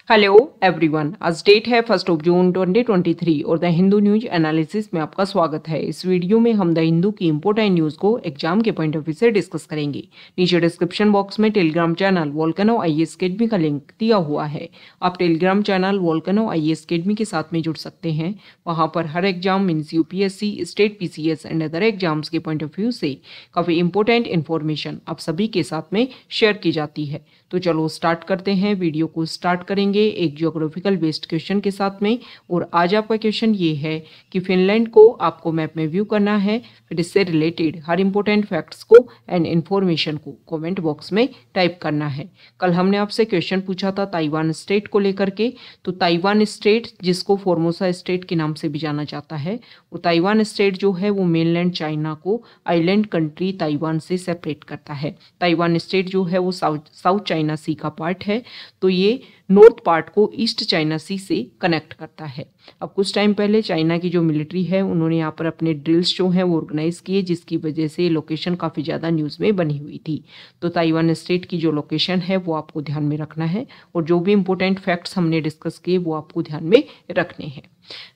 Hello everyone, आज date है 1 जून 2023 और द हिंदू न्यूज एनालिसिस में आपका स्वागत है। इस वीडियो में हम द हिंदू की इंपॉर्टेंट न्यूज को एग्जाम के पॉइंट ऑफ व्यू से डिस्कस करेंगे। नीचे डिस्क्रिप्शन बॉक्स में Telegram channel Volcano IAS academy का लिंक दिया हुआ है। आप Telegram channel Volcano IAS academy के साथ में जुड़ सकते हैं। वहां पर हर exam means UPSC, state PCS and other exams के पॉइंट ऑफ व्यू से काफी इंपॉर्टेंट इन्फॉर्मेशन आप सभी के साथ में शेयर की जाती है। तो चलो स्टार्ट करते हैं। वीडियो को स्टार्ट करेंगे एक ज्योग्राफिकल बेस्ड क्वेश्चन के साथ में। और आज आपका क्वेश्चन ये है कि फिनलैंड को आपको मैप में व्यू करना है, फिर इससे रिलेटेड हर इंपॉर्टेंट फैक्ट्स को एंड इन्फॉर्मेशन को कमेंट बॉक्स में टाइप करना है। कल हमने आपसे क्वेश्चन पूछा था ताइवान स्टेट को लेकर के। तो ताइवान स्टेट, जिसको फॉर्मोसा स्टेट के नाम से भी जाना जाता है, वो ताइवान स्टेट जो है वो मेनलैंड चाइना को आइलैंड कंट्री ताइवान से सेपरेट करता है। ताइवान स्टेट जो है वो साउथ चाइना सी का पार्ट है, तो ये नॉर्थ पार्ट को ईस्ट चाइना सी से कनेक्ट करता है। अब कुछ टाइम पहले चाइना की जो मिलिट्री है उन्होंने यहाँ पर अपने ड्रिल्स जो हैं वो ऑर्गेनाइज किए, जिसकी वजह से लोकेशन काफ़ी ज़्यादा न्यूज़ में बनी हुई थी। तो ताइवान स्टेट की जो लोकेशन है वो आपको ध्यान में रखना है, और जो भी इंपॉर्टेंट फैक्ट्स हमने डिस्कस किए वो आपको ध्यान में रखने हैं।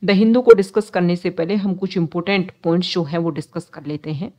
द हिंदू को डिस्कस करने से पहले हम कुछ इंपॉर्टेंट पॉइंट्स जो है वो डिस्कस कर लेते हैं।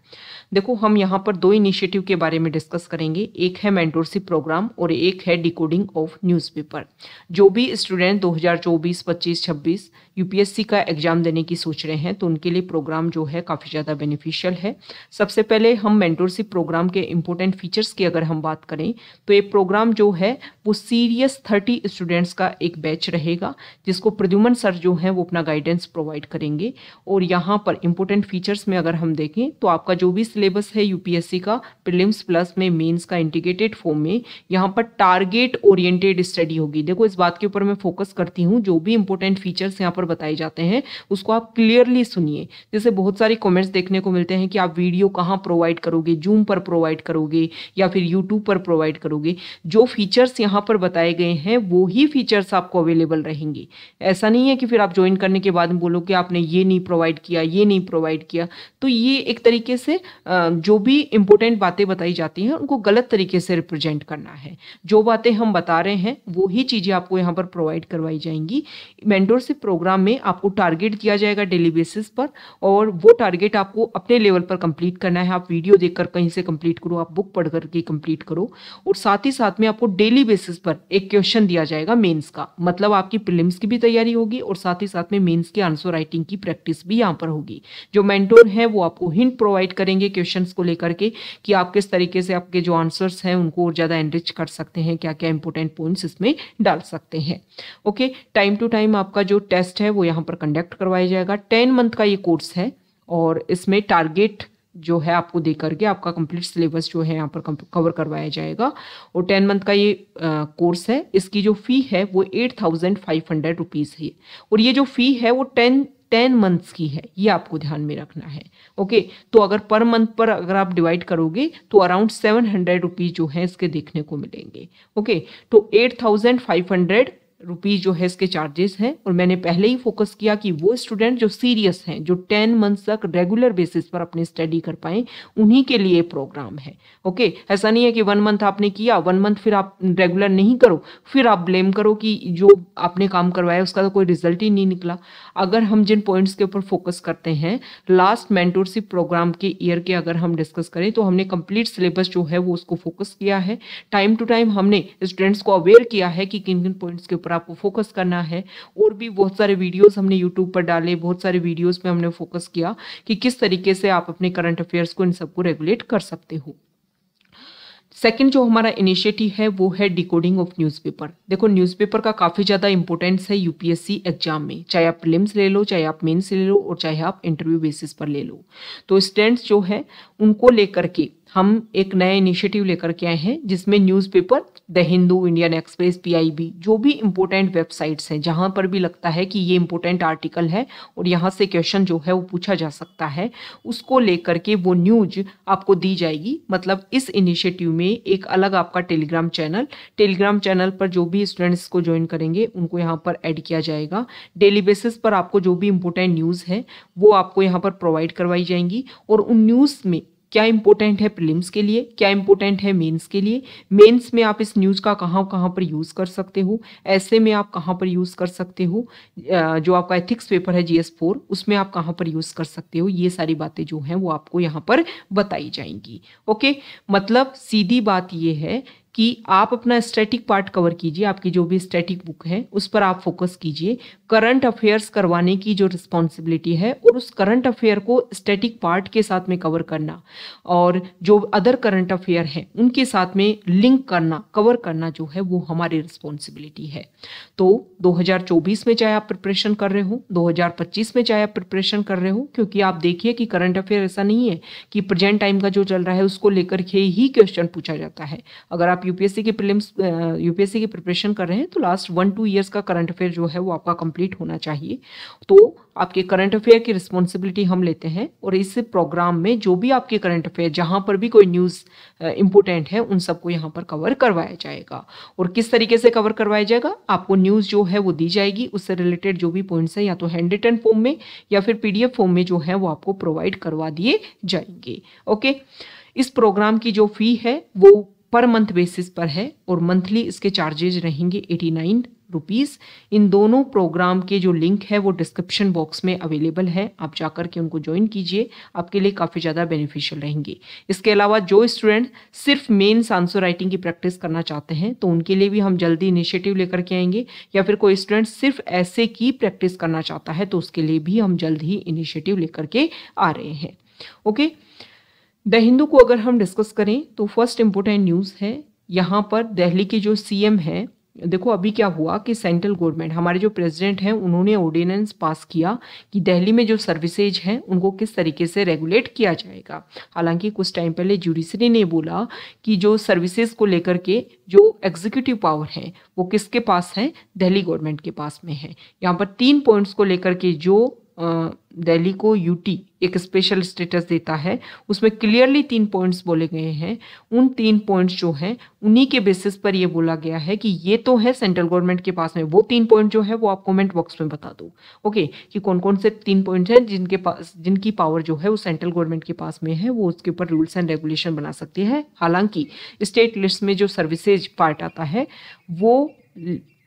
देखो, हम यहाँ पर दो इनिशिएटिव के बारे में डिस्कस करेंगे। एक है मेंटोरशिप प्रोग्राम और एक है डिकोडिंग ऑफ न्यूज़पेपर। जो भी स्टूडेंट 2024, 25, 26 यूपीएससी का एग्जाम देने की सोच रहे हैं तो उनके लिए प्रोग्राम जो है काफ़ी ज़्यादा बेनिफिशियल है। सबसे पहले हम मेंटोरशिप प्रोग्राम के इंपॉर्टेंट फीचर्स की अगर हम बात करें तो ये प्रोग्राम जो है वो सीरियस 30 स्टूडेंट्स का एक बैच रहेगा, जिसको प्रद्युमन सर जो है वो अपना गाइडेंस प्रोवाइड करेंगे। और यहाँ पर इंपॉर्टेंट फीचर्स में अगर हम देखें तो आपका जो भी सिलेबस है यूपीएससी का, प्रीलिम्स प्लस में मेंस का इंटीग्रेटेड फॉर्म में यहाँ पर टारगेट ओरिएंटेड स्टडी होगी। देखो, इस बात के ऊपर मैं फोकस करती हूँ, जो भी इंपॉर्टेंट फीचर्स यहाँ पर बताए जाते हैं उसको आप क्लियरली सुनिए। जैसे बहुत सारे कमेंट्स देखने को मिलते हैं कि आप वीडियो कहाँ प्रोवाइड करोगे, जूम पर प्रोवाइड करोगे या फिर यूट्यूब पर प्रोवाइड करोगे। जो फीचर्स यहाँ पर बताए गए हैं वो ही फीचर्स आपको अवेलेबल रहेंगे। ऐसा नहीं है कि फिर आप ज्वाइन करने के बाद बोलो कि आपने ये नहीं प्रोवाइड किया, ये नहीं प्रोवाइड किया। तो ये एक तरीके से जो भी इंपॉर्टेंट बातें बताई जाती हैं उनको गलत तरीके से रिप्रेजेंट करना है। जो बातें हम बता रहे हैं वो ही चीज़ें आपको यहाँ पर प्रोवाइड करवाई जाएंगी। मेंटोरशिप प्रोग्राम में आपको टारगेट दिया जाएगा डेली बेसिस पर, और वो टारगेट आपको अपने लेवल पर कंप्लीट करना है। आप वीडियो देखकर कहीं से कंप्लीट करो, आप बुक पढ़ करके कंप्लीट करो। और साथ ही साथ में आपको डेली बेसिस पर एक क्वेश्चन दिया जाएगा मेंस का, मतलब आपकी प्रीलिम्स की भी तैयारी होगी और साथ ही साथ में मेंस के आंसर राइटिंग की प्रैक्टिस भी यहाँ पर होगी। जो मेंटोर है वो आपको हिंट प्रोवाइड करेंगे क्वेश्चंस को लेकर के कि आप किस तरीके से आपके जो आंसर्स हैं उनको और ज़्यादा एनरिच कर सकते हैं, क्या क्या इंपॉर्टेंट पॉइंट्स इसमें डाल सकते हैं। ओके, टाइम टू टाइम आपका जो टेस्ट है वो यहाँ पर कंडक्ट करवाया जाएगा। 10 मंथ का ये कोर्स है और इसमें टारगेट जो है आपको दे करके आपका कंप्लीट सिलेबस जो है यहाँ पर कवर करवाया जाएगा। और 10 मंथ का ये कोर्स है। इसकी जो फ़ी है वो 8500 रुपीज़ है, और ये जो फ़ी है वो 10 मंथ्स की है, ये आपको ध्यान में रखना है। ओके, तो अगर पर मंथ पर अगर आप डिवाइड करोगे तो अराउंड 700 रुपीज़ जो है इसके देखने को मिलेंगे। ओके, तो 8500 रुपीज़ जो है इसके चार्जेस हैं। और मैंने पहले ही फोकस किया कि वो स्टूडेंट जो सीरियस हैं, जो 10 मंथ्स तक रेगुलर बेसिस पर अपनी स्टडी कर पाएँ, उन्हीं के लिए प्रोग्राम है। ओके, ऐसा नहीं है कि 1 मंथ आपने किया, 1 मंथ फिर आप रेगुलर नहीं करो, फिर आप ब्लेम करो कि जो आपने काम करवाया उसका तो कोई रिजल्ट ही नहीं निकला। अगर हम जिन पॉइंट्स के ऊपर फोकस करते हैं, लास्ट मेंटोरशिप प्रोग्राम के ईयर के अगर हम डिस्कस करें तो हमने कंप्लीट सिलेबस जो है वो उसको फोकस किया है। टाइम टू टाइम हमने स्टूडेंट्स को अवेयर किया है कि किन किन पॉइंट्स के ऊपर आपको फोकस करना है। और भी बहुत सारे वीडियोस हमने यूट्यूब पर डाले, बहुत सारे वीडियोस में हमने फोकस किया कि किस तरीके से आप अपने करंट अफेयर्स को इन सबको रेगुलेट कर सकते हो। सेकंड जो हमारा इनिशिएटिव है वो है डिकोडिंग ऑफ न्यूज़पेपर। देखो, न्यूज़पेपर का काफ़ी ज़्यादा इंपॉर्टेंस है यूपीएससी एग्जाम में, चाहे आप प्रीलिम्स ले लो, चाहे आप मेंस ले लो, और चाहे आप इंटरव्यू बेसिस पर ले लो। तो स्टूडेंट्स जो है उनको लेकर के हम एक नया इनिशिएटिव लेकर के आए हैं, जिसमें newspaper, the Hindu, Indian express, PIB, जो भी इंपॉर्टेंट वेबसाइट्स हैं जहां पर भी लगता है कि ये इंपॉर्टेंट आर्टिकल है और यहां से क्वेश्चन जो है वो पूछा जा सकता है, उसको लेकर के वो न्यूज आपको दी जाएगी। मतलब इस इनिशिएटिव में एक अलग आपका टेलीग्राम चैनल पर जो भी स्टूडेंट्स को ज्वाइन करेंगे उनको यहाँ पर ऐड किया जाएगा। डेली बेसिस पर आपको जो भी इंपॉर्टेंट न्यूज़ है वो आपको यहाँ पर प्रोवाइड करवाई जाएंगी, और उन न्यूज़ में क्या इंपॉर्टेंट है प्रीलिम्स के लिए, क्या इंपॉर्टेंट है मेंस के लिए, मेंस में आप इस न्यूज़ का कहाँ कहाँ पर यूज़ कर सकते हो, ऐसे में आप कहाँ पर यूज़ कर सकते हो, जो आपका एथिक्स पेपर है GS4 उसमें आप कहाँ पर यूज़ कर सकते हो, ये सारी बातें जो हैं वो आपको यहाँ पर बताई जाएंगी। ओके, मतलब सीधी बात ये है कि आप अपना स्टैटिक पार्ट कवर कीजिए, आपकी जो भी स्टैटिक बुक है उस पर आप फोकस कीजिए। करंट अफेयर्स करवाने की जो रिस्पॉन्सिबिलिटी है और उस करंट अफेयर को स्टैटिक पार्ट के साथ में कवर करना और जो अदर करंट अफेयर हैं उनके साथ में लिंक करना, कवर करना जो है वो हमारी रिस्पॉन्सिबिलिटी है। तो 2024 में चाहे आप प्रिपरेशन कर रहे हो, 2025 में चाहे आप प्रिपरेशन कर रहे हो, क्योंकि आप देखिए कि करंट अफेयर ऐसा नहीं है कि प्रेजेंट टाइम का जो चल रहा है उसको लेकर के ही क्वेश्चन पूछा जाता है। अगर आप यूपीएससी के प्रीलिम्स यूपीएससी की प्रिपरेशन कर रहे हैं तो लास्ट 1-2 ईयर्स का करंट अफेयर जो है वो आपका कंप्लीट होना चाहिए। तो आपके करंट अफेयर की रिस्पॉन्सिबिलिटी हम लेते हैं और इस प्रोग्राम में जो भी आपके करंट अफेयर जहां पर भी कोई न्यूज़ इंपॉर्टेंट है उन सबको यहाँ पर कवर करवाया जाएगा। और किस तरीके से कवर करवाया जाएगा, आपको न्यूज़ जो है वो दी जाएगी, उससे रिलेटेड जो भी पॉइंट्स हैं या तो हैंड रिटन फॉर्म में या फिर PDF फॉर्म में जो है वो आपको प्रोवाइड करवा दिए जाएंगे। ओके, इस प्रोग्राम की जो फी है वो पर मंथ बेसिस पर है और मंथली इसके चार्जेज रहेंगे 89 रुपीज़। इन दोनों प्रोग्राम के जो लिंक है वो डिस्क्रिप्शन बॉक्स में अवेलेबल है, आप जाकर के उनको ज्वाइन कीजिए, आपके लिए काफ़ी ज़्यादा बेनिफिशियल रहेंगे। इसके अलावा जो स्टूडेंट सिर्फ मेंस आंसर राइटिंग की प्रैक्टिस करना चाहते हैं तो उनके लिए भी हम जल्दी इनिशिएटिव लेकर के आएंगे, या फिर कोई स्टूडेंट सिर्फ ऐसे की प्रैक्टिस करना चाहता है तो उसके लिए भी हम जल्द ही इनिशिएटिव लेकर के आ रहे हैं। ओके, द हिंदू को अगर हम डिस्कस करें तो फर्स्ट इंपॉर्टेंट न्यूज़ है यहाँ पर दिल्ली के जो CM है। देखो अभी क्या हुआ कि सेंट्रल गवर्नमेंट, हमारे जो प्रेसिडेंट हैं उन्होंने ऑर्डिनेंस पास किया कि दिल्ली में जो सर्विसेज हैं उनको किस तरीके से रेगुलेट किया जाएगा। हालांकि कुछ टाइम पहले जुडिशरी ने बोला कि जो सर्विसेज को लेकर के जो एग्जीक्यूटिव पावर है वो किसके पास है, दिल्ली गवर्नमेंट के पास में है। यहाँ पर 3 पॉइंट्स को लेकर के जो दिल्ली को यूटी एक स्पेशल स्टेटस देता है उसमें क्लियरली 3 पॉइंट्स बोले गए हैं। उन 3 पॉइंट्स जो हैं उन्हीं के बेसिस पर ये बोला गया है कि ये तो है सेंट्रल गवर्नमेंट के पास में। वो 3 पॉइंट जो है वो आप कमेंट बॉक्स में बता दो, ओके, कि कौन कौन से 3 पॉइंट्स हैं जिनके पास, जिनकी पावर जो है वो सेंट्रल गवर्नमेंट के पास में है, वो उसके ऊपर रूल्स एंड रेगुलेशन बना सकती है। हालांकि स्टेट लिस्ट में जो सर्विसेज पार्ट आता है वो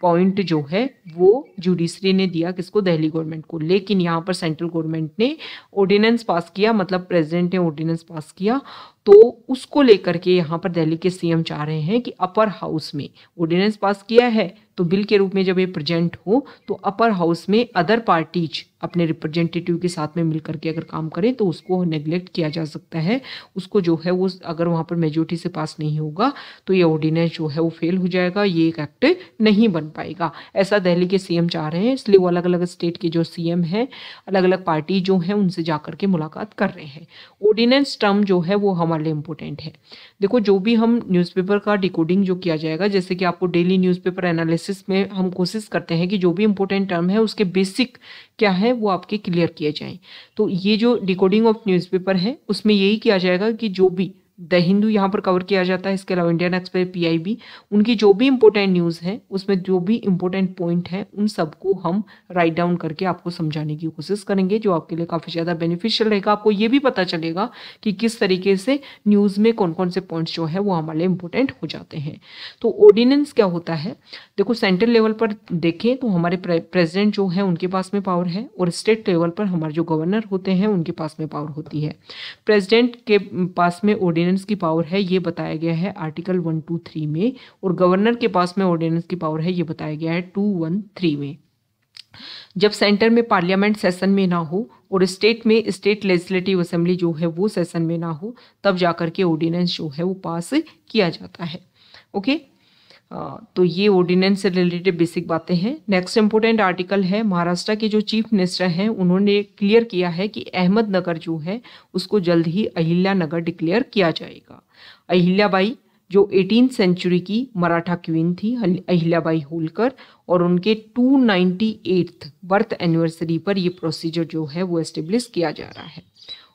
पॉइंट जो है वो जुडिशरी ने दिया किसको, दिल्ली गवर्नमेंट को। लेकिन यहाँ पर सेंट्रल गवर्नमेंट ने ऑर्डिनेंस पास किया, मतलब प्रेसिडेंट ने ऑर्डिनेंस पास किया, तो उसको लेकर के यहाँ पर दिल्ली के CM चाह रहे हैं कि अपर हाउस में ऑर्डिनेंस पास किया है तो बिल के रूप में जब ये प्रेजेंट हो तो अपर हाउस में अदर पार्टीज अपने रिप्रेजेंटेटिव के साथ में मिलकर के अगर काम करें तो उसको नेग्लेक्ट किया जा सकता है। उसको जो है वो अगर वहाँ पर मेजोरिटी से पास नहीं होगा तो ये ऑर्डिनेंस जो है वो फेल हो जाएगा, ये एक एक्ट नहीं बन पाएगा। ऐसा दिल्ली के CM चाह रहे हैं, इसलिए वो अलग अलग स्टेट के जो CM हैं, अलग अलग पार्टी जो हैं उनसे जाकर के मुलाकात कर रहे हैं। ऑर्डिनेंस टर्म जो है वो हमारे लिए इम्पोर्टेंट है। देखो जो भी हम न्यूज़पेपर का डिकोडिंग जो किया जाएगा, जैसे कि आपको डेली न्यूज़पेपर एनालिसिस में हम कोशिश करते हैं कि जो भी इंपॉर्टेंट टर्म है उसके बेसिक क्या है वो आपके क्लियर किए जाएं। तो ये जो डिकोडिंग ऑफ न्यूज़पेपर है उसमें यही किया जाएगा कि जो भी द हिंदू यहाँ पर कवर किया जाता है, इसके अलावा इंडियन एक्सप्रेस, PIB, उनकी जो भी इंपॉर्टेंट न्यूज़ है उसमें जो भी इंपॉर्टेंट पॉइंट है उन सबको हम राइट डाउन करके आपको समझाने की कोशिश करेंगे, जो आपके लिए काफ़ी ज़्यादा बेनिफिशियल रहेगा। आपको ये भी पता चलेगा कि किस तरीके से न्यूज़ में कौन कौन से पॉइंट्स जो है वो हमारे लिए इंपॉर्टेंट हो जाते हैं। तो ऑर्डिनेंस क्या होता है, देखो सेंट्रल लेवल पर देखें तो हमारे प्रेसिडेंट जो है उनके पास में पावर है और स्टेट लेवल पर हमारे जो गवर्नर होते हैं उनके पास में पावर होती है। प्रेसिडेंट के पास में ऑर्डिनेंस की पावर है ये बताया गया है आर्टिकल 123 में, और गवर्नर के पास में ऑर्डिनेंस की पावर है ये बताया गया है 213 में। जब सेंटर में पार्लियामेंट सेशन में ना हो और स्टेट में स्टेट लेजिस्लेटिव असेंबली जो है वो सेशन में ना हो तब जाकर के ऑर्डिनेंस जो है वो पास किया जाता है। ओके, तो ये ऑर्डिनेंस से रिलेटेड बेसिक बातें हैं। नेक्स्ट इंपॉर्टेंट आर्टिकल है, महाराष्ट्र के जो चीफ मिनिस्टर हैं उन्होंने क्लियर किया है कि अहमदनगर जो है उसको जल्द ही अहिल्या नगर डिक्लेयर किया जाएगा। अहिल्याबाई जो 18th सेंचुरी की मराठा क्वीन थी, अहिल्याबाई होलकर, और उनके 298th बर्थ एनिवर्सरी पर ये प्रोसीजर जो है वो एस्टेब्लिश किया जा रहा है।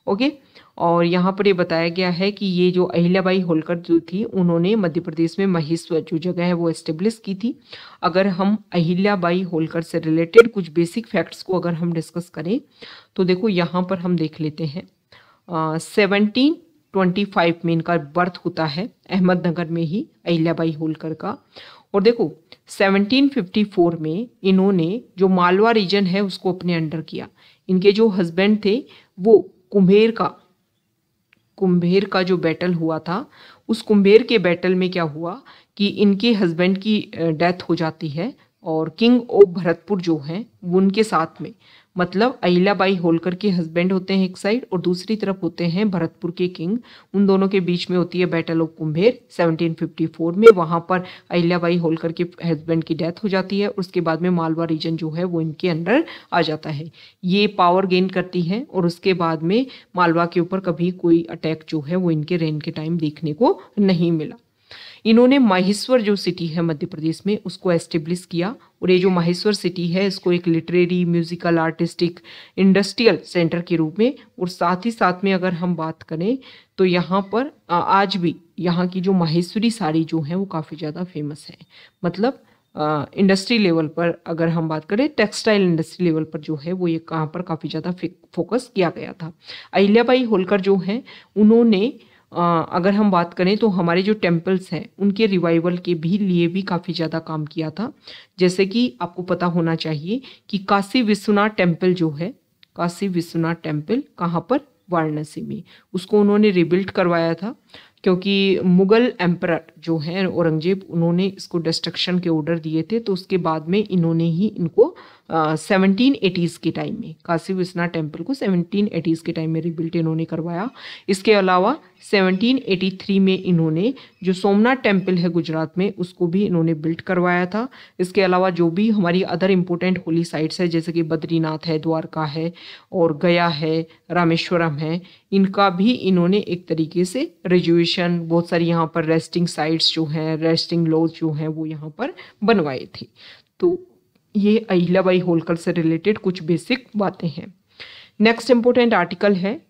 ओके, और यहाँ पर ये बताया गया है कि ये जो अहिल्याबाई होलकर जो थी उन्होंने मध्य प्रदेश में महेश्वर जो जगह है वो एस्टेब्लिश की थी। अगर हम अहिल्याबाई होलकर से रिलेटेड कुछ बेसिक फैक्ट्स को अगर हम डिस्कस करें तो देखो यहाँ पर हम देख लेते हैं 17 1925 में इनका बर्थ होता है अहमदनगर में ही, अहिल्याबाई होलकर का। और देखो 1754 में इन्होंने जो मालवा रीजन है उसको अपने अंडर किया। इनके जो हस्बैंड थे वो कुंभेर का जो बैटल हुआ था, उस कुंभेर के बैटल में क्या हुआ कि इनके हस्बैंड की डेथ हो जाती है और किंग ऑफ भरतपुर जो हैं वो उनके साथ में, मतलब अहिल्याबाई होलकर के हस्बैंड होते हैं एक साइड और दूसरी तरफ होते हैं भरतपुर के किंग, उन दोनों के बीच में होती है बैटल ऑफ कुंभेर 1754 में। वहां पर अहिल्याबाई होलकर के हस्बैंड की डेथ हो जाती है और उसके बाद में मालवा रीजन जो है वो इनके अंडर आ जाता है। ये पावर गेन करती है और उसके बाद में मालवा के ऊपर कभी कोई अटैक जो है वो इनके रेन के टाइम देखने को नहीं मिला। इन्होंने माहेश्वर जो सिटी है मध्य प्रदेश में उसको एस्टेब्लिश किया और ये जो माहेश्वर सिटी है इसको एक literary, musical, artistic, industrial centre के रूप में, और साथ ही साथ में अगर हम बात करें तो यहाँ पर आज भी यहाँ की जो माहेश्वरी साड़ी जो है वो काफ़ी ज़्यादा फेमस है। मतलब इंडस्ट्री लेवल पर अगर हम बात करें, टेक्सटाइल इंडस्ट्री लेवल पर जो है वो ये कहाँ पर काफ़ी ज़्यादा फोकस किया गया था। अहिल्याबाई होलकर जो हैं उन्होंने अगर हम बात करें तो हमारे जो टेम्पल्स हैं उनके रिवाइवल के भी लिए भी काफ़ी ज़्यादा काम किया था। जैसे कि आपको पता होना चाहिए कि काशी विश्वनाथ टेम्पल जो है, काशी विश्वनाथ टेम्पल कहाँ पर, वाराणसी में, उसको उन्होंने रिबिल्ड करवाया था क्योंकि मुगल एम्परर जो हैं औरंगजेब, उन्होंने इसको डिस्ट्रक्शन के ऑर्डर दिए थे। तो उसके बाद में इन्होंने ही इनको 1780s के टाइम में, काशी विश्वनाथ टेम्पल को 1780s के टाइम में रिबिल्ट इन्होंने करवाया। इसके अलावा 1783 में इन्होंने जो सोमनाथ टेम्पल है गुजरात में उसको भी इन्होंने बिल्ड करवाया था। इसके अलावा जो भी हमारी अदर इम्पोर्टेंट होली साइट्स है जैसे कि बद्रीनाथ है, द्वारका है और गया है, रामेश्वरम है, इनका भी इन्होंने एक तरीके से रिजर्वेशन, बहुत सारी यहाँ पर रेस्टिंग साइट्स जो हैं, रेस्टिंग लॉज जो हैं वो यहाँ पर बनवाए थे। तो ये अहिल्याबाई होलकर से रिलेटेड कुछ बेसिक बातें हैं। नेक्स्ट इंपॉर्टेंट आर्टिकल है,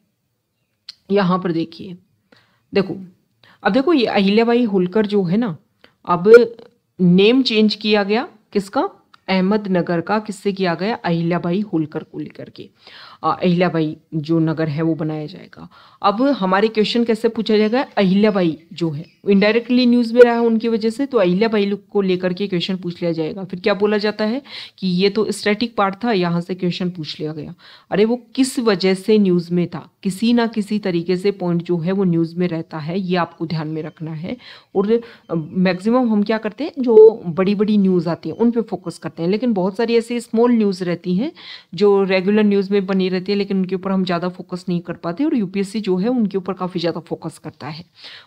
यहाँ पर देखिए, अब देखो ये अहिल्याबाई होलकर जो है ना, अब नेम चेंज किया गया किसका, अहमदनगर का, किससे किया गया, अहिल्याबाई होलकर को लेकर के अहिल्याबाई जो नगर है वो बनाया जाएगा। अब हमारे क्वेश्चन कैसे पूछा जाएगा, अहिल्याबाई जो है इनडायरेक्टली न्यूज़ में रहा है उनकी वजह से, तो अहिल्याबाई को लेकर के क्वेश्चन पूछ लिया जाएगा। फिर क्या बोला जाता है कि ये तो स्टैटिक पार्ट था, यहाँ से क्वेश्चन पूछ लिया गया। अरे वो किस वजह से न्यूज़ में था, किसी ना किसी तरीके से पॉइंट जो है वो न्यूज़ में रहता है, ये आपको ध्यान में रखना है। और मैक्सिमम हम क्या करते हैं, जो बड़ी बड़ी न्यूज़ आती है उन पे फोकस करते हैं, लेकिन बहुत सारी ऐसी स्मॉल न्यूज़ रहती हैं जो रेगुलर न्यूज़ में बनी रहती है लेकिन उनके ऊपर हम ज़्यादा फोकस नहीं कर पाते, और यूपीएससी जो है उनके ऊपर काफ़ी ज़्यादा फोकस करता है।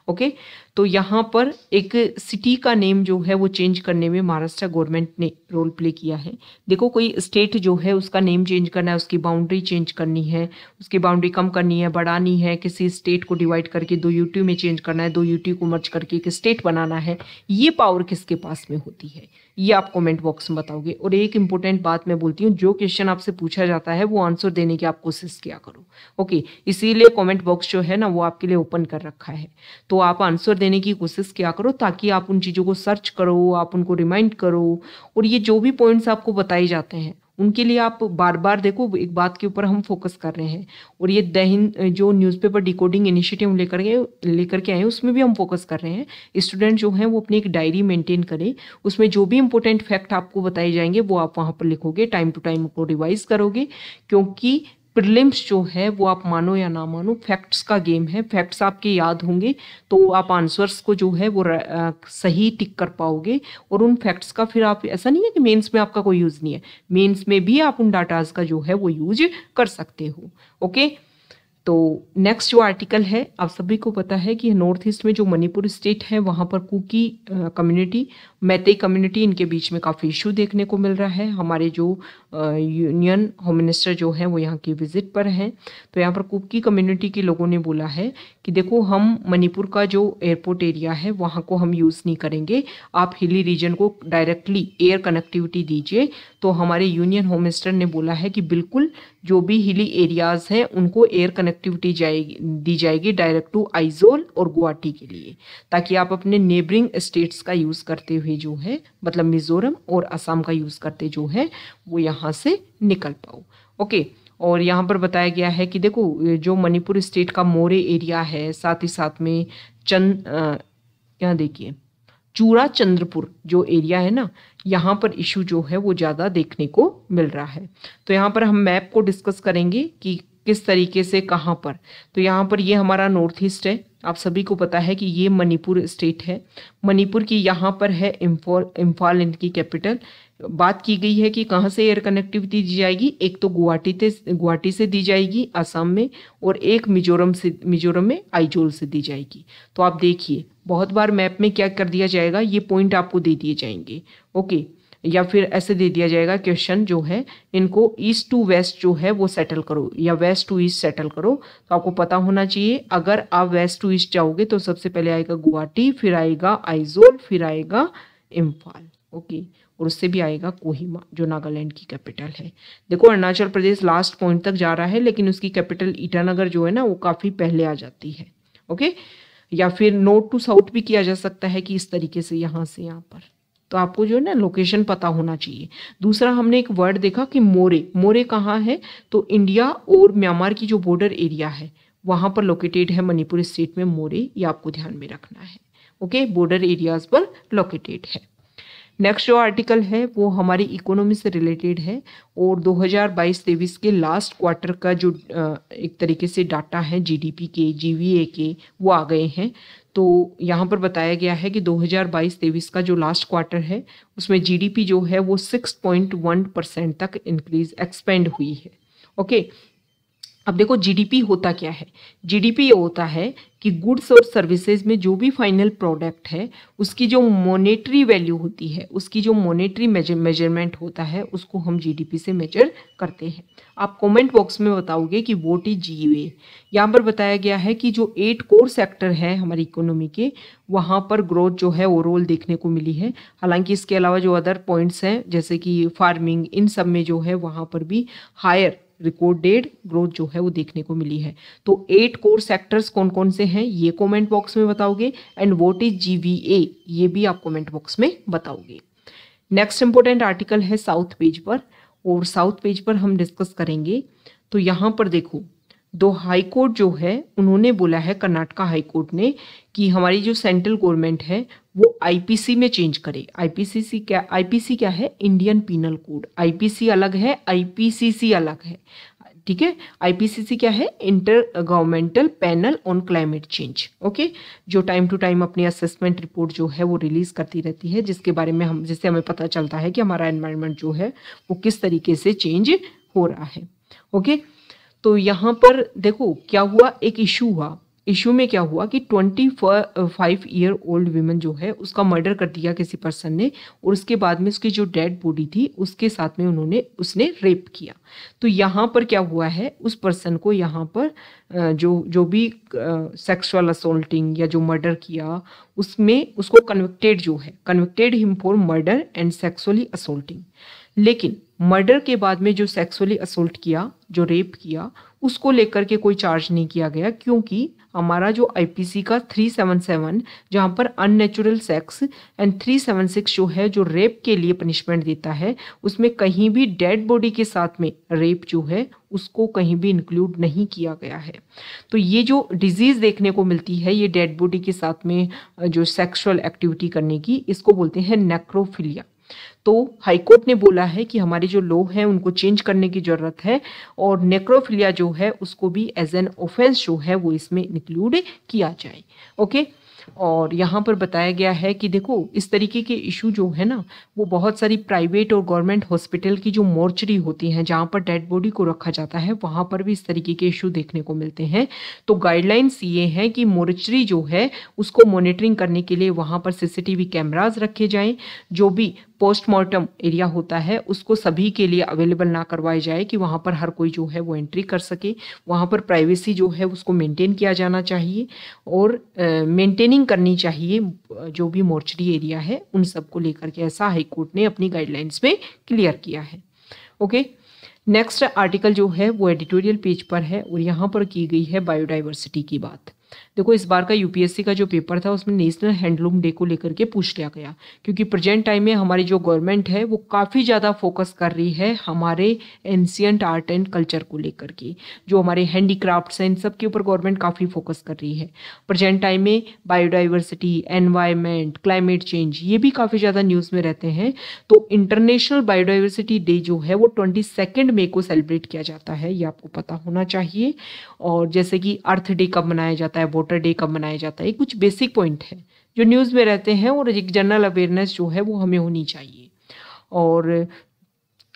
ओके, तो यहाँ पर एक सिटी का नेम जो है वो चेंज करने में महाराष्ट्र गवर्नमेंट ने रोल प्ले किया है। देखो कोई स्टेट जो है उसका नेम चेंज करना है, उसकी बाउंड्री चेंज करनी है, उसकी बाउंड्री कम करनी है, बढ़ानी है, किसी स्टेट को डिवाइड करके 2 यूटी में चेंज करना है, 2 यूटी को मर्ज करके एक स्टेट बनाना है, ये पावर किसके पास में होती है, ये आप कमेंट बॉक्स में बताओगे। और एक इंपॉर्टेंट बात मैं बोलती हूँ, जो क्वेश्चन आपसे पूछा जाता है वो आंसर देने की आप कोशिश किया करो। ओके, इसीलिए कमेंट बॉक्स जो है ना वो आपके लिए ओपन कर रखा है, तो आप आंसर देने की कोशिश किया करो ताकि आप उन चीज़ों को सर्च करो, आप उनको रिमाइंड करो, और ये जो भी पॉइंट्स आपको बताए जाते हैं उनके लिए आप बार बार देखो, एक बात के ऊपर हम फोकस कर रहे हैं। और ये द हिंद जो न्यूज़पेपर डिकोडिंग इनिशिएटिव लेकर के आए उसमें भी हम फोकस कर रहे हैं। स्टूडेंट जो हैं वो अपनी एक डायरी मेंटेन करें, उसमें जो भी इंपॉर्टेंट फैक्ट आपको बताए जाएंगे वो आप वहाँ पर लिखोगे, टाइम टू टाइम को रिवाइज करोगे, क्योंकि प्रीलिम्स जो है वो आप मानो या ना मानो फैक्ट्स का गेम है। फैक्ट्स आपके याद होंगे तो आप आंसर्स को जो है वो सही टिक कर पाओगे, और उन फैक्ट्स का फिर आप, ऐसा नहीं है कि मेंस में आपका कोई यूज़ नहीं है, मेंस में भी आप उन डाटाज का जो है वो यूज कर सकते हो। ओके, तो नेक्स्ट जो आर्टिकल है, आप सभी को पता है कि नॉर्थ ईस्ट में जो मणिपुर स्टेट है वहाँ पर कुकी कम्युनिटी, मैतेई कम्युनिटी, इनके बीच में काफ़ी इशू देखने को मिल रहा है। हमारे जो यूनियन होम मिनिस्टर जो हैं वो यहाँ की विजिट पर हैं, तो यहाँ पर कुकी कम्युनिटी के लोगों ने बोला है कि देखो हम मणिपुर का जो एयरपोर्ट एरिया है वहाँ को हम यूज़ नहीं करेंगे, आप हिली रीजन को डायरेक्टली एयर कनेक्टिविटी दीजिए। तो हमारे यूनियन होम मिनिस्टर ने बोला है कि बिल्कुल जो भी हिली एरियाज़ हैं उनको एयर कनेक्टिविटी दी जाएगी डायरेक्ट टू आइजोल और गुवाहाटी के लिए, ताकि आप अपने नेबरिंग स्टेट्स का यूज़ करते हुए जो है, मतलब मिजोरम और असम का यूज़ करते जो है वो यहाँ से निकल पाओ। ओके, और यहाँ पर बताया गया है कि देखो जो मणिपुर स्टेट का मोरे एरिया है, साथ ही साथ में यहाँ देखिए चूड़ा चंद्रपुर जो एरिया है ना, यहाँ पर इशू जो है वो ज़्यादा देखने को मिल रहा है। तो यहाँ पर हम मैप को डिस्कस करेंगे कि किस तरीके से कहाँ पर। तो यहाँ पर ये हमारा नॉर्थ ईस्ट है, आप सभी को पता है कि ये मणिपुर स्टेट है। मणिपुर की यहाँ पर है इम्फाल इनकी कैपिटल। बात की गई है कि कहाँ से एयर कनेक्टिविटी दी जाएगी, एक तो गुवाहाटी से दी जाएगी असम में, और एक मिजोरम में आइजोल से दी जाएगी। तो आप देखिए बहुत बार मैप में क्या कर दिया जाएगा, ये पॉइंट आपको दे दिए जाएंगे, ओके, या फिर ऐसे दे दिया जाएगा क्वेश्चन जो है, इनको ईस्ट टू वेस्ट जो है वो सेटल करो या वेस्ट टू ईस्ट सेटल करो। तो आपको पता होना चाहिए, अगर आप वेस्ट टू ईस्ट जाओगे तो सबसे पहले आएगा गुवाहाटी, फिर आएगा आइजोल, फिर आएगा इम्फाल, ओके, और उससे भी आएगा कोहिमा जो नागालैंड की कैपिटल है। देखो अरुणाचल प्रदेश लास्ट पॉइंट तक जा रहा है, लेकिन उसकी कैपिटल ईटानगर जो है ना वो काफ़ी पहले आ जाती है, ओके। या फिर नॉर्थ टू साउथ भी किया जा सकता है कि इस तरीके से यहाँ से यहाँ पर। तो आपको जो है ना लोकेशन पता होना चाहिए। दूसरा हमने एक वर्ड देखा कि मोरे कहाँ है, तो इंडिया और म्यांमार की जो बॉर्डर एरिया है वहाँ पर लोकेटेड है मणिपुर स्टेट में मोरे, ये आपको ध्यान में रखना है, ओके, बॉर्डर एरियाज पर लोकेटेड है। नेक्स्ट जो आर्टिकल है वो हमारी इकोनॉमी से रिलेटेड है, और 2022-23 के लास्ट क्वार्टर का जो एक तरीके से डाटा है जीडीपी के, जीवीए के, वो आ गए हैं। तो यहाँ पर बताया गया है कि 2022-23 का जो लास्ट क्वार्टर है उसमें जीडीपी जो है वो 6.1% तक एक्सपेंड हुई है, ओके। अब देखो जीडीपी होता क्या है, जीडीपी ये होता है कि गुड्स और सर्विसेज में जो भी फाइनल प्रोडक्ट है उसकी जो मॉनेटरी वैल्यू होती है, उसकी जो मॉनेटरी मेजरमेंट होता है, उसको हम जीडीपी से मेजर करते हैं। आप कमेंट बॉक्स में बताओगे कि व्हाट इज जीवे। यहाँ पर बताया गया है कि जो 8 कोर सेक्टर है हमारी इकोनॉमी के, वहाँ पर ग्रोथ जो है ओवरऑल देखने को मिली है। हालांकि इसके अलावा जो अदर पॉइंट्स हैं जैसे कि फार्मिंग, इन सब में जो है वहाँ पर भी हायर रिकॉर्डेड ग्रोथ जो है वो देखने को मिली है। तो 8 कोर सेक्टर्स कौन कौन से हैं ये कमेंट बॉक्स में बताओगे, एंड व्हाट इज जीवीए ये भी आप कमेंट बॉक्स में बताओगे। नेक्स्ट इंपॉर्टेंट आर्टिकल है साउथ पेज पर, और साउथ पेज पर हम डिस्कस करेंगे। तो यहाँ पर देखो 2 हाई कोर्ट जो है उन्होंने बोला है, कर्नाटका हाई कोर्ट ने, कि हमारी जो सेंट्रल गवर्नमेंट है वो आईपीसी में चेंज करे। आईपीसी क्या है, इंडियन पीनल कोड। आईपीसी अलग है, आईपीसीसी अलग है, ठीक है। आईपीसीसी क्या है, inter governmental panel on climate change, okay, जो टाइम टू टाइम अपनी असेसमेंट रिपोर्ट जो है वो रिलीज करती रहती है, जिसके बारे में जिससे हमें पता चलता है कि हमारा एनवायरनमेंट जो है वो किस तरीके से चेंज हो रहा है, ओके। तो यहाँ पर देखो क्या हुआ, एक इशू हुआ। इशू में क्या हुआ कि 25 ईयर ओल्ड विमन जो है उसका मर्डर कर दिया किसी पर्सन ने, और उसके बाद में उसकी जो डेड बॉडी थी उसके साथ में उसने रेप किया। तो यहाँ पर क्या हुआ है, उस पर्सन को यहाँ पर जो भी सेक्सुअल असोल्टिंग या जो मर्डर किया उसमें उसको convicted him for murder and sexually assaulting. लेकिन मर्डर के बाद में जो सेक्सुअली असोल्ट किया, जो रेप किया, उसको लेकर के कोई चार्ज नहीं किया गया, क्योंकि हमारा जो आईपीसी का 377 जहाँ पर अननेचुरल सेक्स एंड 376 जो है जो रेप के लिए पनिशमेंट देता है, उसमें कहीं भी डेड बॉडी के साथ में रेप जो है उसको कहीं भी इंक्लूड नहीं किया गया है। तो ये जो डिजीज़ देखने को मिलती है ये डेड बॉडी के साथ में जो सेक्सुअल एक्टिविटी करने की, इसको बोलते हैं नेक्रोफिलिया। तो हाईकोर्ट ने बोला है कि हमारे जो लॉ हैं उनको चेंज करने की ज़रूरत है, और नेक्रोफिलिया जो है उसको भी एज एन ऑफेंस जो है वो इसमें इंक्लूड किया जाए, ओके। और यहाँ पर बताया गया है कि देखो इस तरीके के इशू जो है ना वो बहुत सारी प्राइवेट और गवर्नमेंट हॉस्पिटल की जो मोर्चरी होती हैं जहाँ पर डेड बॉडी को रखा जाता है वहाँ पर भी इस तरीके के इशू देखने को मिलते हैं। तो गाइडलाइंस ये हैं कि मोर्चरी जो है उसको मॉनिटरिंग करने के लिए वहाँ पर सीसीटीवी कैमराज रखे जाएं, जो भी पोस्टमार्टम एरिया होता है उसको सभी के लिए अवेलेबल ना करवाया जाए कि वहाँ पर हर कोई जो है वो एंट्री कर सके। वहाँ पर प्राइवेसी जो है उसको मेंटेन किया जाना चाहिए, और मेंटेनिंग करनी चाहिए जो भी मोर्चरी एरिया है उन सब को लेकर के, ऐसा हाईकोर्ट ने अपनी गाइडलाइंस में क्लियर किया है, ओके। नेक्स्ट आर्टिकल जो है वो एडिटोरियल पेज पर है, और यहाँ पर की गई है बायोडाइवर्सिटी की बात। देखो इस बार का यूपीएससी का जो पेपर था उसमें नेशनल हैंडलूम डे को लेकर के पूछ लिया गया, क्योंकि प्रेजेंट टाइम में हमारी जो गवर्नमेंट है वो काफ़ी ज़्यादा फोकस कर रही है हमारे एंशियंट आर्ट एंड कल्चर को लेकर के, जो हमारे हैंडीक्राफ्ट्स हैं इन सब के ऊपर गवर्नमेंट काफ़ी फोकस कर रही है। प्रेजेंट टाइम में बायोडाइवर्सिटी, एनवायरमेंट, क्लाइमेट चेंज ये भी काफ़ी ज़्यादा न्यूज़ में रहते हैं। तो इंटरनेशनल बायोडाइवर्सिटी डे जो है वो 22 मई को सेलिब्रेट किया जाता है, ये आपको पता होना चाहिए। और जैसे कि अर्थ डे कब मनाया जाता है, वाटर डे कब मनाया जाता है, ये कुछ बेसिक पॉइंट है जो न्यूज़ में रहते हैं और एक जनरल अवेयरनेस जो है वो हमें होनी चाहिए। और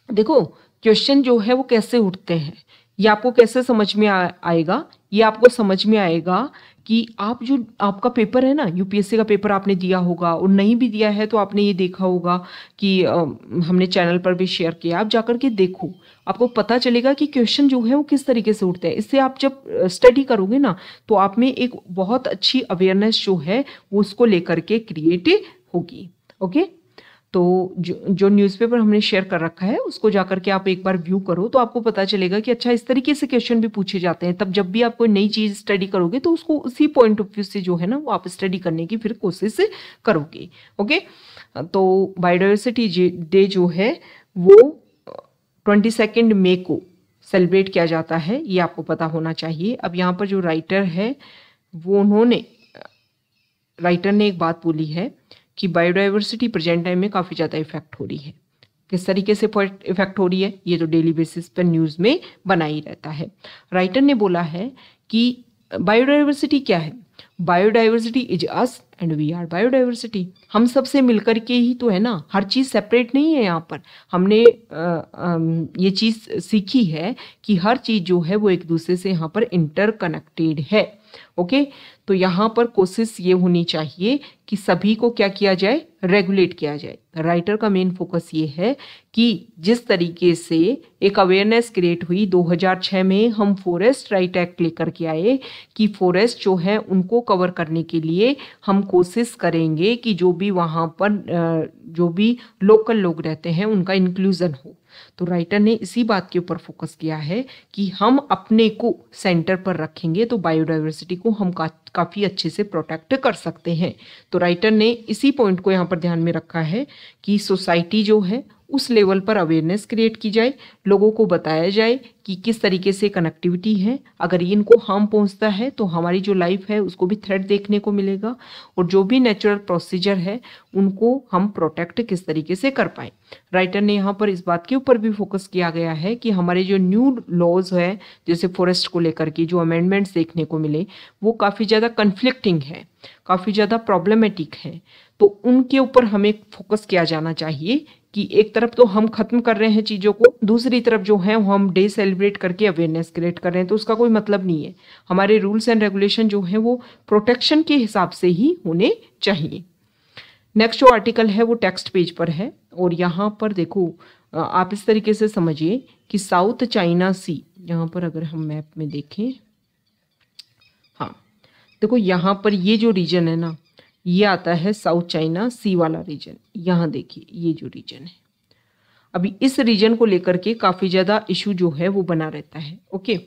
देखो क्वेश्चन जो है वो कैसे उठते हैं, ये आपको कैसे समझ में आएगा, ये आपको समझ में आएगा कि आप जो आपका पेपर है ना, यूपीएससी का पेपर आपने दिया होगा और नहीं भी दिया है तो आपने ये देखा होगा कि हमने चैनल पर भी शेयर किया, आप जाकर के देखो, आपको पता चलेगा कि क्वेश्चन जो है वो किस तरीके से उठते हैं। इससे आप जब स्टडी करोगे ना तो आप में एक बहुत अच्छी अवेयरनेस जो है वो उसको लेकर के क्रिएट होगी। ओके, तो जो न्यूज़पेपर हमने शेयर कर रखा है उसको जाकर के आप एक बार व्यू करो तो आपको पता चलेगा कि अच्छा इस तरीके से क्वेश्चन भी पूछे जाते हैं। तब जब भी आप कोई नई चीज़ स्टडी करोगे तो उसको उसी पॉइंट ऑफ व्यू से जो है ना वो आप स्टडी करने की फिर कोशिश करोगे। ओके, तो बायोडाइवर्सिटी डे जो है वो 22 मई को सेलिब्रेट किया जाता है, ये आपको पता होना चाहिए। अब यहाँ पर जो राइटर है वो राइटर ने एक बात बोली है कि बायोडाइवर्सिटी प्रेजेंट टाइम में काफ़ी ज़्यादा इफेक्ट हो रही है। किस तरीके से इफेक्ट हो रही है ये तो डेली बेसिस पर न्यूज़ में बना ही रहता है। राइटर ने बोला है कि बायोडाइवर्सिटी क्या है, biodiversity is us and we are biodiversity. हम सबसे मिलकर के ही तो है ना, हर चीज़ सेपरेट नहीं है। यहाँ पर हमने ये चीज़ सीखी है कि हर चीज़ जो है वो एक दूसरे से यहाँ पर इंटरकनेक्टेड है। ओके, तो यहाँ पर कोशिश ये होनी चाहिए कि सभी को क्या किया जाए, रेगुलेट किया जाए। राइटर का मेन फोकस ये है कि जिस तरीके से एक अवेयरनेस क्रिएट हुई 2006 में, हम फॉरेस्ट राइट एक्ट लेकर के आए कि फॉरेस्ट जो है उनको कवर करने के लिए हम कोशिश करेंगे कि जो भी वहाँ पर जो भी लोकल लोग रहते हैं उनका इंक्लूजन हो। तो राइटर ने इसी बात के ऊपर फोकस किया है कि हम अपने को सेंटर पर रखेंगे तो बायोडाइवर्सिटी को हम काफ़ी अच्छे से प्रोटेक्ट कर सकते हैं। तो राइटर ने इसी पॉइंट को यहाँ पर ध्यान में रखा है कि सोसाइटी जो है उस लेवल पर अवेयरनेस क्रिएट की जाए, लोगों को बताया जाए कि किस तरीके से कनेक्टिविटी है, अगर इनको हार्म पहुंचता है तो हमारी जो लाइफ है उसको भी थ्रेट देखने को मिलेगा, और जो भी नेचुरल प्रोसीजर है उनको हम प्रोटेक्ट किस तरीके से कर पाए। राइटर ने यहाँ पर इस बात के ऊपर भी फोकस किया गया है कि हमारे जो न्यू लॉज है जैसे फॉरेस्ट को लेकर के जो अमेंडमेंट्स देखने को मिले वो काफ़ी ज़्यादा कन्फ्लिक्टिंग है, काफ़ी ज़्यादा प्रॉब्लमेटिक है, तो उनके ऊपर हमें फोकस किया जाना चाहिए कि एक तरफ तो हम खत्म कर रहे हैं चीज़ों को, दूसरी तरफ जो है वो हम डे सेलिब्रेट करके अवेयरनेस क्रिएट कर रहे हैं, तो उसका कोई मतलब नहीं है। हमारे रूल्स एंड रेगुलेशन जो है वो प्रोटेक्शन के हिसाब से ही होने चाहिए। नेक्स्ट जो आर्टिकल है वो टेक्स्ट पेज पर है और यहाँ पर देखो आप इस तरीके से समझिए कि साउथ चाइना सी, यहाँ पर अगर हम मैप में देखें, हाँ देखो यहाँ पर ये जो रीजन है ना ये आता है साउथ चाइना सी वाला रीजन। यहाँ देखिए ये जो रीजन है, अभी इस रीजन को लेकर के काफ़ी ज़्यादा इशू जो है वो बना रहता है। ओके,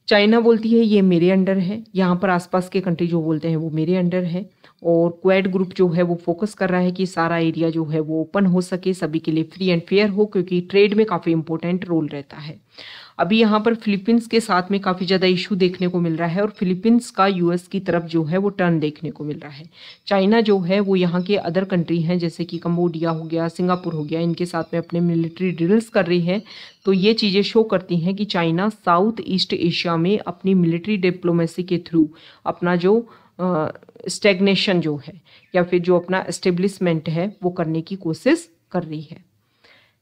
चाइना बोलती है ये मेरे अंडर है, यहाँ पर आसपास के कंट्री जो बोलते हैं वो मेरे अंडर है, और क्वेड ग्रुप जो है वो फोकस कर रहा है कि सारा एरिया जो है वो ओपन हो सके, सभी के लिए फ्री एंड फेयर हो, क्योंकि ट्रेड में काफ़ी इंपॉर्टेंट रोल रहता है। अभी यहाँ पर फिलीपींस के साथ में काफ़ी ज़्यादा इशू देखने को मिल रहा है और फिलीपींस का यूएस की तरफ जो है वो टर्न देखने को मिल रहा है। चाइना जो है वो यहाँ के अदर कंट्री हैं जैसे कि कंबोडिया हो गया, सिंगापुर हो गया, इनके साथ में अपने मिलिट्री ड्रिल्स कर रही है। तो ये चीज़ें शो करती हैं कि चाइना साउथ ईस्ट एशिया में अपनी मिलिट्री डिप्लोमेसी के थ्रू अपना जो स्टेग्नेशन जो है या फिर जो अपना एस्टेब्लिशमेंट है वो करने की कोशिश कर रही है।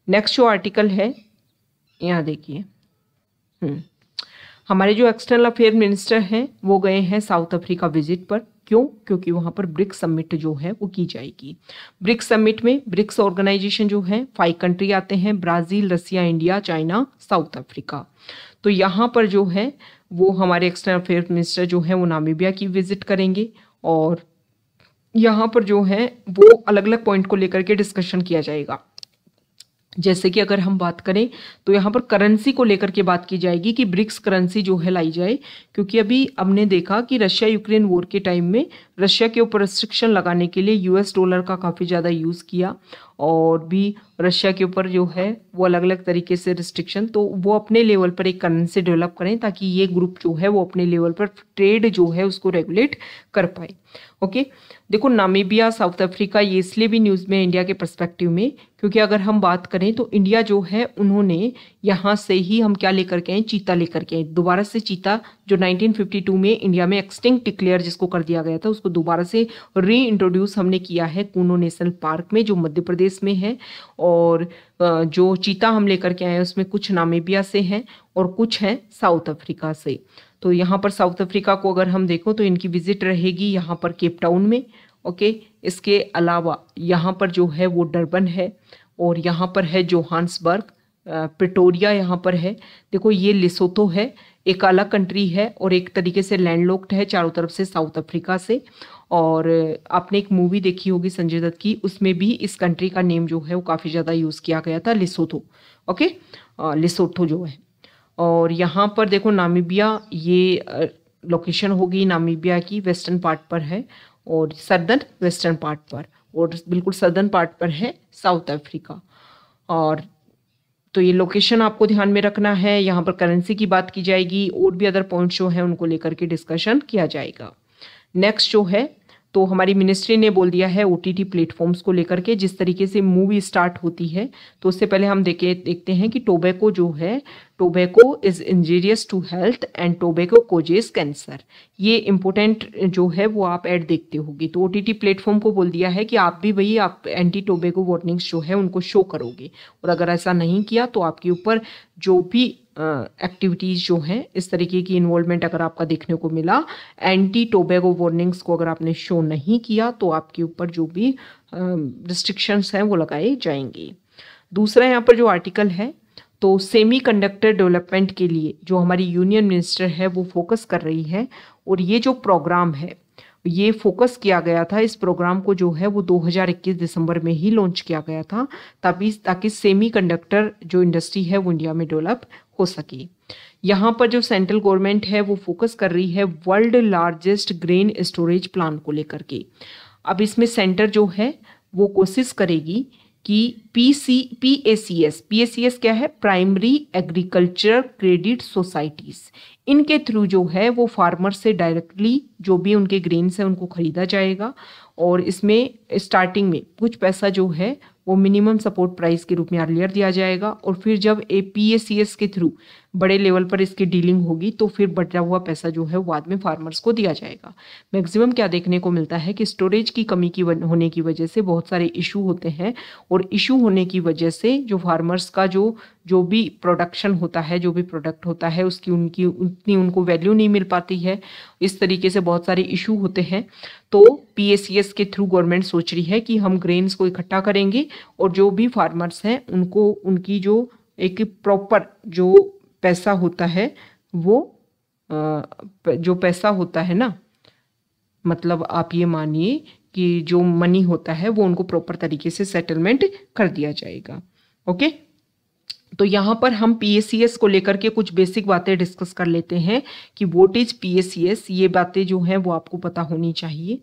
नेक्स्ट जो आर्टिकल है यहाँ देखिए, हमारे जो एक्सटर्नल अफेयर मिनिस्टर हैं वो गए हैं साउथ अफ्रीका विजिट पर। क्यों? क्योंकि वहाँ पर ब्रिक्स समिट जो है वो की जाएगी। ब्रिक्स समिट में ब्रिक्स ऑर्गेनाइजेशन जो है 5 कंट्री आते हैं, ब्राज़ील, रसिया, इंडिया, चाइना, साउथ अफ्रीका। तो यहाँ पर जो है वो हमारे एक्सटर्नल अफेयर मिनिस्टर जो है वो नामीबिया की विजिट करेंगे और यहाँ पर जो है वो अलग अलग पॉइंट को लेकर के डिस्कशन किया जाएगा। जैसे कि अगर हम बात करें तो यहाँ पर करेंसी को लेकर के बात की जाएगी कि ब्रिक्स करेंसी जो है लाई जाए, क्योंकि अभी हमने देखा कि रशिया यूक्रेन वॉर के टाइम में रशिया के ऊपर रिस्ट्रिक्शन लगाने के लिए यूएस डॉलर का काफ़ी ज़्यादा यूज़ किया, और भी रशिया के ऊपर जो है वो अलग अलग तरीके से रिस्ट्रिक्शन, तो वो अपने लेवल पर एक करेंसी डेवलप करें ताकि ये ग्रुप जो है वो अपने लेवल पर ट्रेड जो है उसको रेगुलेट कर पाए। ओके, देखो नामीबिया, साउथ अफ्रीका, ये इसलिए भी न्यूज़ में इंडिया के पर्सपेक्टिव में, क्योंकि अगर हम बात करें तो इंडिया जो है उन्होंने यहाँ से ही हम क्या लेकर के आए, चीता लेकर के आए दोबारा से। चीता जो 1952 में इंडिया में एक्सटिंक्ट डिक्लेयर जिसको कर दिया गया था, उसको दोबारा से री इंट्रोड्यूस हमने किया है कूनो नेशनल पार्क में जो मध्य प्रदेश में है। और जो चीता हम लेकर के आए हैं उसमें कुछ नामीबिया से हैं और कुछ हैं साउथ अफ्रीका से। तो यहाँ पर साउथ अफ्रीका को अगर हम देखो तो इनकी विजिट रहेगी यहाँ पर केप टाउन में। ओके, इसके अलावा यहाँ पर जो है वो डरबन है, और यहाँ पर है जोहान्सबर्ग, प्रिटोरिया यहाँ पर है। देखो ये लिसोथो है, एक अलग कंट्री है और एक तरीके से लैंडलॉक्ड है चारों तरफ से साउथ अफ्रीका से। और आपने एक मूवी देखी होगी संजय दत्त की, उसमें भी इस कंट्री का नेम जो है वो काफ़ी ज़्यादा यूज़ किया गया था, लिसोथो। ओके, लिसोथो जो है। और यहाँ पर देखो नामीबिया, ये लोकेशन होगी नामीबिया की वेस्टर्न पार्ट पर है और सदर्न वेस्टर्न पार्ट पर, और बिल्कुल सदर्न पार्ट पर है साउथ अफ्रीका। और तो ये लोकेशन आपको ध्यान में रखना है। यहाँ पर करेंसी की बात की जाएगी और भी अदर पॉइंट्स जो है उनको लेकर के डिस्कशन किया जाएगा। नेक्स्ट जो है तो हमारी मिनिस्ट्री ने बोल दिया है ओटीटी प्लेटफॉर्म्स को लेकर के जिस तरीके से मूवी स्टार्ट होती है, तो उससे पहले हम देखते हैं कि टोबैको जो है, tobacco is injurious to health and tobacco causes cancer. ये इंपॉर्टेंट जो है वो आप ऐड देखते होगी। तो ओटीटी प्लेटफॉर्म को बोल दिया है कि आप भी वही आप एंटी टोबैको वार्निंग्स जो है उनको शो करोगे, और अगर ऐसा नहीं किया तो आपके ऊपर जो भी एक्टिविटीज़ जो हैं इस तरीके की इन्वॉल्वमेंट अगर आपका देखने को मिला, एंटी टोबैको वार्निंग्स को अगर आपने शो नहीं किया तो आपके ऊपर जो भी रिस्ट्रिक्शंस हैं वो लगाए जाएंगे। दूसरा यहाँ पर जो आर्टिकल है, तो सेमीकंडक्टर डेवलपमेंट के लिए जो हमारी यूनियन मिनिस्टर है वो फोकस कर रही है, और ये जो प्रोग्राम है ये फोकस किया गया था, इस प्रोग्राम को जो है वो 2021 दिसंबर में ही लॉन्च किया गया था ताकि सेमीकंडक्टर जो इंडस्ट्री है वो इंडिया में डेवलप हो सके। यहाँ पर जो सेंट्रल गवर्नमेंट है वो फोकस कर रही है world largest grain storage plan को लेकर के। अब इसमें सेंटर जो है वो कोशिश करेगी कि PACS क्या है, प्राइमरी एग्रीकल्चर क्रेडिट सोसाइटीज, इनके थ्रू जो है वो फार्मर से डायरेक्टली जो भी उनके ग्रेन्स है उनको खरीदा जाएगा, और इसमें स्टार्टिंग में कुछ पैसा जो है वो मिनिमम सपोर्ट प्राइस के रूप में अर्लियर दिया जाएगा, और फिर जब PACS के थ्रू बड़े लेवल पर इसकी डीलिंग होगी तो फिर बचा हुआ पैसा जो है वो बाद में फार्मर्स को दिया जाएगा। मैक्सिमम क्या देखने को मिलता है कि स्टोरेज की कमी की होने की वजह से बहुत सारे इशू होते हैं, और इशू होने की वजह से जो फार्मर्स का जो भी प्रोडक्शन होता है, जो भी प्रोडक्ट होता है उसकी उतनी उनको वैल्यू नहीं मिल पाती है। इस तरीके से बहुत सारे इशू होते हैं। तो PACS के थ्रू गवर्नमेंट सोच रही है कि हम ग्रेन्स को इकट्ठा करेंगे और जो भी फार्मर्स हैं उनको उनकी जो एक प्रॉपर जो पैसा होता है वो जो पैसा होता है ना, मतलब आप ये मानिए कि जो मनी होता है वो उनको प्रॉपर तरीके से सेटलमेंट कर दिया जाएगा। ओके, तो यहाँ पर हम PACS को लेकर के कुछ बेसिक बातें डिस्कस कर लेते हैं कि व्हाट इज PACS। ये बातें जो हैं वो आपको पता होनी चाहिए।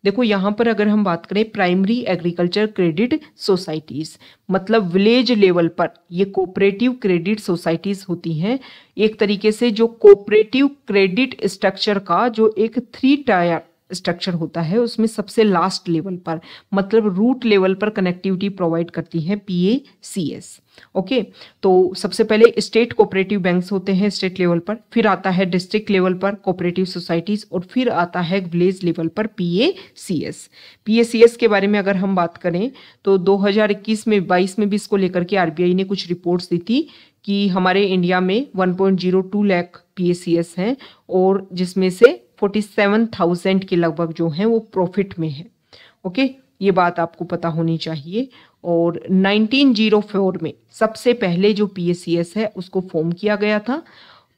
देखो यहाँ पर अगर हम बात करें प्राइमरी एग्रीकल्चर क्रेडिट सोसाइटीज, मतलब विलेज लेवल पर ये कोऑपरेटिव क्रेडिट सोसाइटीज होती हैं। एक तरीके से जो कोऑपरेटिव क्रेडिट स्ट्रक्चर का जो एक 3 टायर स्ट्रक्चर होता है उसमें सबसे लास्ट लेवल पर, मतलब रूट लेवल पर कनेक्टिविटी प्रोवाइड करती है PACS। ओके, तो सबसे पहले स्टेट कोऑपरेटिव बैंक्स होते हैं स्टेट लेवल पर, फिर आता है डिस्ट्रिक्ट लेवल पर कोऑपरेटिव सोसाइटीज, और फिर आता है विलेज लेवल पर PACS। PACS के बारे में अगर हम बात करें तो 2021 में 22 में भी इसको लेकर के RBI ने कुछ रिपोर्ट्स दी थी कि हमारे इंडिया में 1.02 लाख PACS हैं, और जिसमें से 47,000 के लगभग जो हैं वो प्रॉफिट में है। ओके, ये बात आपको पता होनी चाहिए। और 1904 में सबसे पहले जो PACS है उसको फॉर्म किया गया था।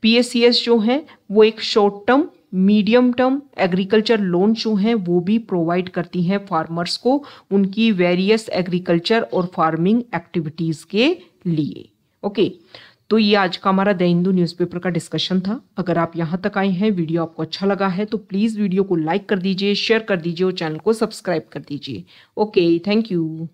PACS जो है वो एक short term medium term agriculture loan जो हैं वो भी प्रोवाइड करती हैं फार्मर्स को उनकी वेरियस एग्रीकल्चर और फार्मिंग एक्टिविटीज़ के लिए। ओके, तो ये आज का हमारा द हिंदू न्यूज़पेपर का डिस्कशन था। अगर आप यहाँ तक आए हैं, वीडियो आपको अच्छा लगा है तो प्लीज़ वीडियो को लाइक कर दीजिए, शेयर कर दीजिए और चैनल को सब्सक्राइब कर दीजिए। Okay, thank you.